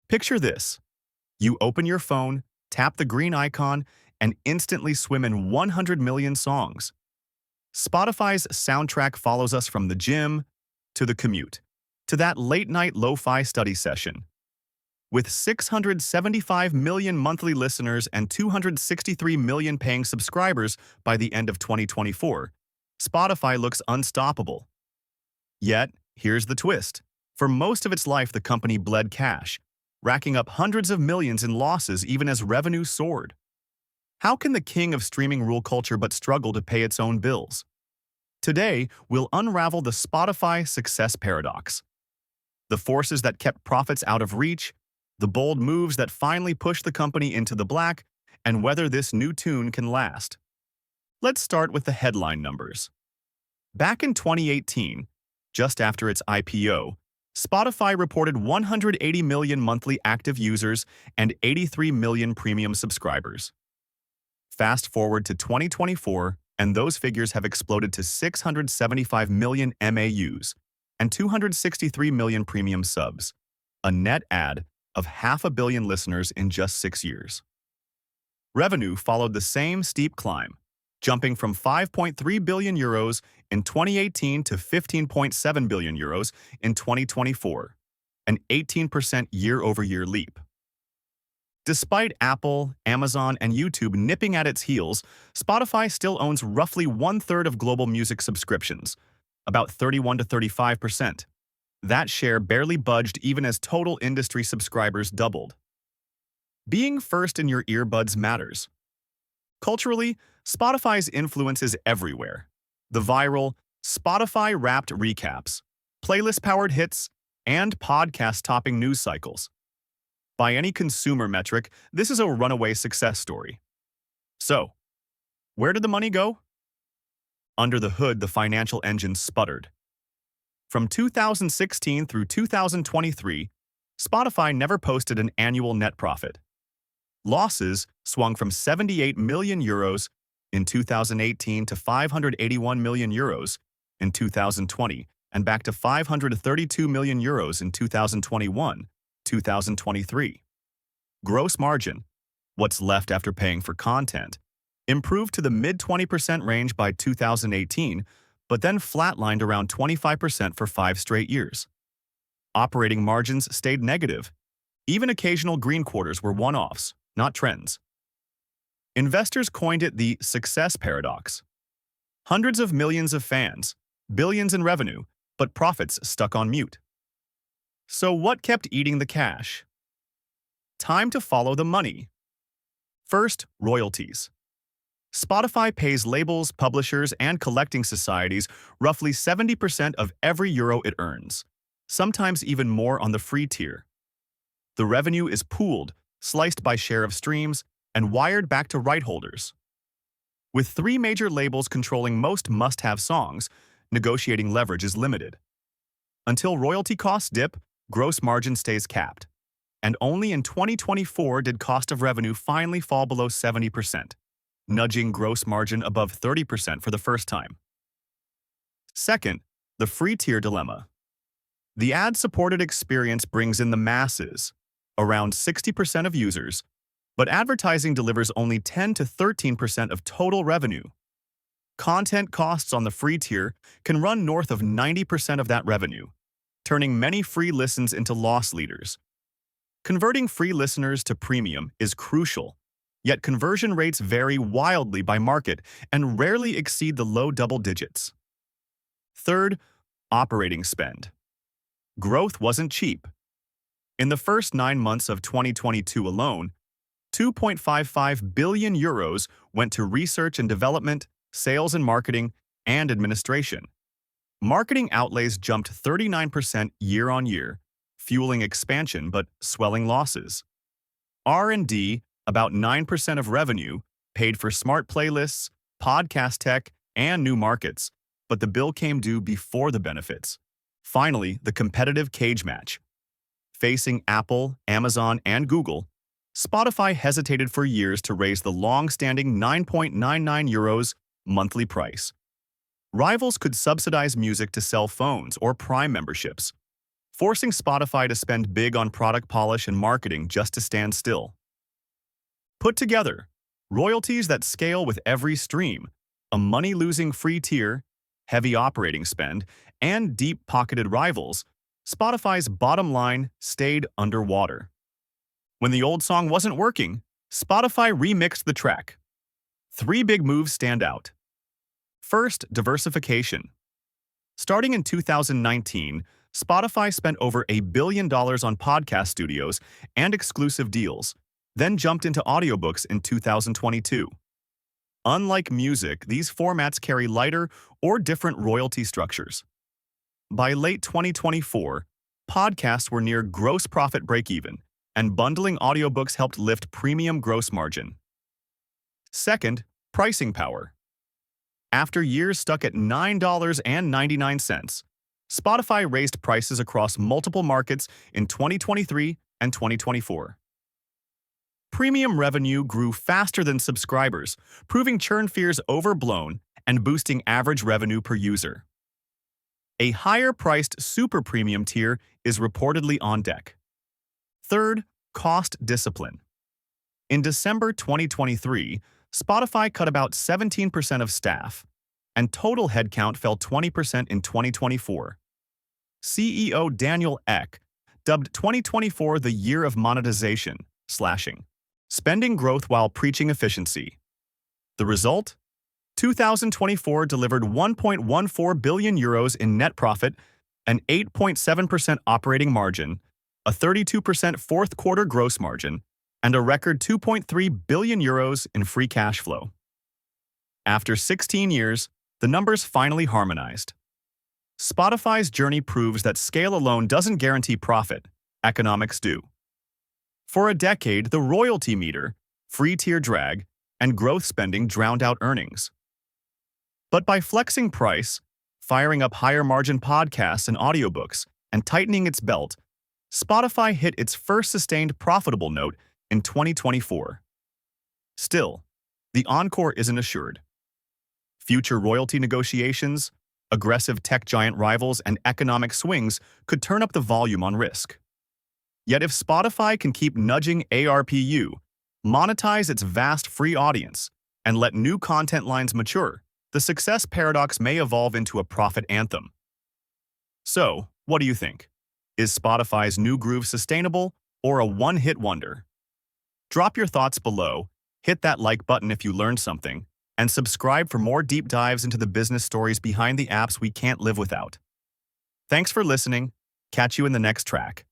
Picture this. You open your phone, tap the green icon, and instantly swim in 100 million songs. Spotify's soundtrack follows us from the gym, to the commute, to that late-night lo-fi study session. With 675 million monthly listeners and 263 million paying subscribers by the end of 2024, Spotify looks unstoppable. Yet, here's the twist. For most of its life, the company bled cash, racking up hundreds of millions in losses even as revenue soared. How can the king of streaming rule culture but struggle to pay its own bills? Today, we'll unravel the Spotify success paradox. The forces that kept profits out of reach, the bold moves that finally pushed the company into the black, and whether this new tune can last. Let's start with the headline numbers. Back in 2018, just after its IPO, Spotify reported 180 million monthly active users and 83 million premium subscribers. Fast forward to 2024, and those figures have exploded to 675 million MAUs and 263 million premium subs, a net add of 500 million listeners in just 6 years. Revenue followed the same steep climb, jumping from 5.3 billion euros in 2018 to 15.7 billion euros in 2024, an 18% year-over-year leap. Despite Apple, Amazon, and YouTube nipping at its heels, Spotify still owns roughly one-third of global music subscriptions, about 31 to 35%. That share barely budged even as total industry subscribers doubled. Being first in your earbuds matters. Culturally, Spotify's influence is everywhere. The viral, Spotify-wrapped recaps, playlist-powered hits, and podcast-topping news cycles. By any consumer metric, this is a runaway success story. So, where did the money go? Under the hood, the financial engine sputtered. From 2016 through 2023, Spotify never posted an annual net profit. Losses swung from 78 million euros in 2018 to 581 million euros in 2020, and back to 532 million euros in 2021-2023. Gross margin, what's left after paying for content, improved to the mid-20% range by 2018, but then flatlined around 25% for 5 straight years. Operating margins stayed negative. Even occasional green quarters were one-offs, not trends. Investors coined it the success paradox. Hundreds of millions of fans, billions in revenue, but profits stuck on mute. So what kept eating the cash? Time to follow the money. First, royalties. Spotify pays labels, publishers, and collecting societies roughly 70% of every euro it earns, sometimes even more on the free tier. The revenue is pooled, sliced by share of streams, and wired back to right holders. With 3 major labels controlling most must-have songs, negotiating leverage is limited. Until royalty costs dip, gross margin stays capped. And only in 2024 did cost of revenue finally fall below 70%, nudging gross margin above 30% for the first time. Second, the free tier dilemma. The ad-supported experience brings in the masses, around 60% of users, but advertising delivers only 10 to 13% of total revenue. Content costs on the free tier can run north of 90% of that revenue, turning many free listens into loss leaders. Converting free listeners to premium is crucial, yet conversion rates vary wildly by market and rarely exceed the low double digits. Third, operating spend. Growth wasn't cheap. In the first 9 months of 2022 alone, 2.55 billion euros went to research and development, sales and marketing, and administration. Marketing outlays jumped 39% year-on-year, fueling expansion but swelling losses. R&D, about 9% of revenue, paid for smart playlists, podcast tech, and new markets, but the bill came due before the benefits. Finally, the competitive cage match. Facing Apple, Amazon, and Google, Spotify hesitated for years to raise the long-standing 9.99 euros monthly price. Rivals could subsidize music to sell phones or Prime memberships. forcing Spotify to spend big on product polish and marketing just to stand still. Put together, royalties that scale with every stream, a money-losing free tier, heavy operating spend, and deep-pocketed rivals, Spotify's bottom line stayed underwater. When the old song wasn't working, Spotify remixed the track. 3 big moves stand out. First, diversification. Starting in 2019, Spotify spent over $1 billion on podcast studios and exclusive deals, then jumped into audiobooks in 2022. Unlike music, these formats carry lighter or different royalty structures. By late 2024, podcasts were near gross profit break-even, and bundling audiobooks helped lift premium gross margin. Second, pricing power. After years stuck at $9.99, Spotify raised prices across multiple markets in 2023 and 2024. Premium revenue grew faster than subscribers, proving churn fears overblown and boosting average revenue per user. A higher-priced super premium tier is reportedly on deck. Third, cost discipline. In December 2023, Spotify cut about 17% of staff, and total headcount fell 20% in 2024. CEO Daniel Ek dubbed 2024 the year of monetization, slashing spending growth while preaching efficiency. The result? 2024 delivered 1.14 billion euros in net profit, an 8.7% operating margin, a 32% fourth-quarter gross margin, and a record 2.3 billion euros in free cash flow. After 16 years, the numbers finally harmonized. Spotify's journey proves that scale alone doesn't guarantee profit, economics do. For a decade, the royalty meter, free tier drag, and growth spending drowned out earnings. But by flexing price, firing up higher-margin podcasts and audiobooks, and tightening its belt, Spotify hit its first sustained profitable note in 2024. Still, the encore isn't assured. Future royalty negotiations, aggressive tech giant rivals, and economic swings could turn up the volume on risk. Yet if Spotify can keep nudging ARPU, monetize its vast free audience, and let new content lines mature, the success paradox may evolve into a profit anthem. So, what do you think? Is Spotify's new groove sustainable or a one-hit wonder? Drop your thoughts below, hit that like button if you learned something, and subscribe for more deep dives into the business stories behind the apps we can't live without. Thanks for listening. Catch you in the next track.